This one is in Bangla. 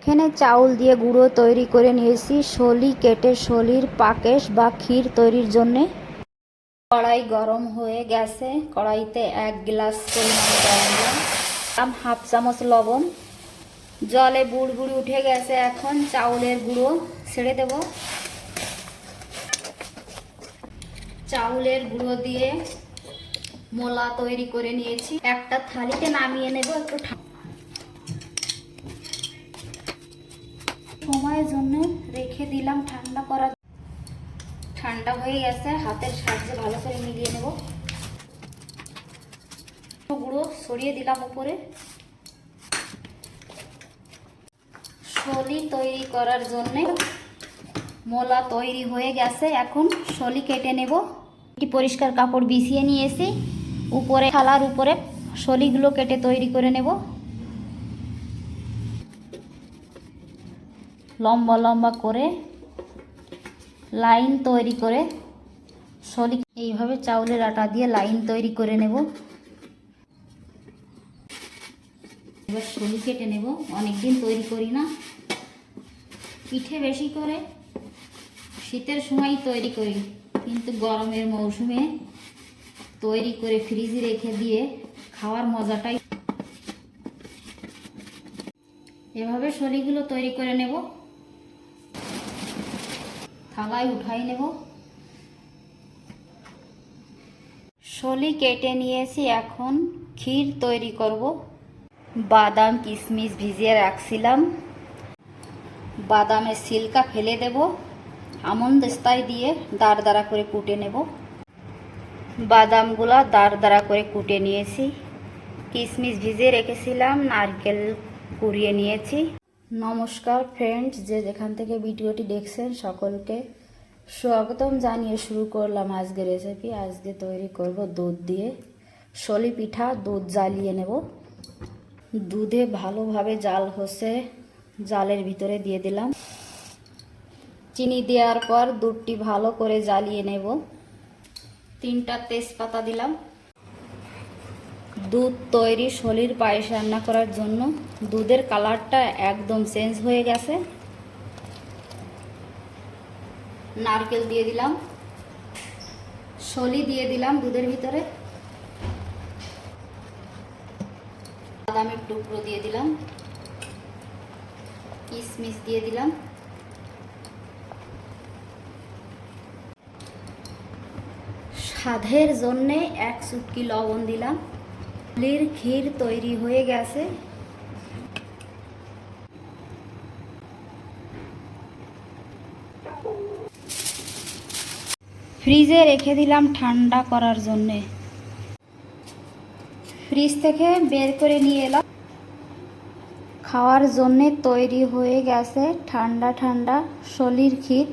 এখানে চাউল দিয়ে গুঁড়ো তৈরি করে নিয়েছি সলি কেটে সলির পায়েস বা ক্ষীর তৈরির জন্যে। কড়াই গরম হয়ে গেছে, কড়াইতে 1 গ্লাস পরিমাণ জল দিলাম, হাফ চামচ লবণ। জলে বুড়বুড়ি উঠে গেছে, এখন চাউলের গুঁড়ো ছেড়ে দেব। চাউলের গুঁড়ো দিয়ে মোলা তৈরি করে নিয়েছি, একটা থালিতে নামিয়ে নেব। একটু সময়ের জন্য রেখে দিলাম ঠান্ডা করা। ঠান্ডা হয়ে গেছে, হাতের সাহায্যে ভালো করে মিলিয়ে নেব। গুঁড়ো ছড়িয়ে দিলাম উপরে। সলি তৈরি করার জন্য মোলা তৈরি হয়ে গেছে, এখন সলি কেটে নেব। একটি পরিষ্কার কাপড় বিছিয়ে নিয়েছি, উপরে থালার উপরে সলিগুলো কেটে তৈরি করে নেব। লম্বা লম্বা করে লাইন তৈরি করে সলি এইভাবে চাউলের আটা দিয়ে লাইন তৈরি করে নেব। এবার সলি কেটে নেব। অনেকদিন তৈরি করি না, পিঠে বেশি করে শীতের সময় তৈরি করি, কিন্তু গরমের মৌসুমে তৈরি করে ফ্রিজে রেখে দিয়ে খাওয়ার মজাটাই। এভাবে সলিগুলো তৈরি করে নেব, থালায় উঠাই নেব। সলি কেটে নিয়েছি, এখন ক্ষীর তৈরি করব। বাদাম কিশমিশ ভিজিয়ে রাখছিলাম, বাদামের ছিলকা ফেলে দেব। আমন্ড দিস্তায় দিয়ে দাঁড় দাঁড়া করে কুটে নেব। বাদামগুলা দাঁড় দাঁড়া করে কুটে নিয়েছি। কিশমিশ ভিজিয়ে রেখেছিলাম, নারকেল কুড়িয়ে নিয়েছি। নমস্কার ফ্রেন্ডস, যে যেখান থেকে ভিডিওটি দেখছেন সকলকে স্বাগতম জানিয়ে শুরু করলাম আজকে রেসিপি। আজকে তৈরি করব দুধ দিয়ে সলি পিঠা। দুধ জ্বালিয়ে নেব। দুধে ভালোভাবে জাল হচ্ছে, জালের ভিতরে দিয়ে দিলাম। চিনি দেওয়ার পর দুধটি ভালো করে জ্বালিয়ে নেব। 3টা তেজপাতা দিলাম। দুধ তৈরি সলির পায়েস রান্না করার জন্য দুধের কালারটা একদম চেঞ্জ হয়ে গেছে। নারকেল দিয়ে দিলাম, সলি দিয়ে দিলাম দুধের ভিতরে, বাদামের টুকরো দিয়ে দিলাম, কিশমিশ দিয়ে দিলাম, স্বাদের জন্য 1 চুটকি লবণ দিলাম। সলির ক্ষীর তৈরি হয়ে গেছে। ফ্রিজে রেখে দিলাম ঠান্ডা করার জন্যে। ফ্রিজ থেকে বের করে নিয়ে এলাম। খাওয়ার জন্যে তৈরি হয়ে গেছে ঠান্ডা ঠান্ডা সলির ক্ষীর।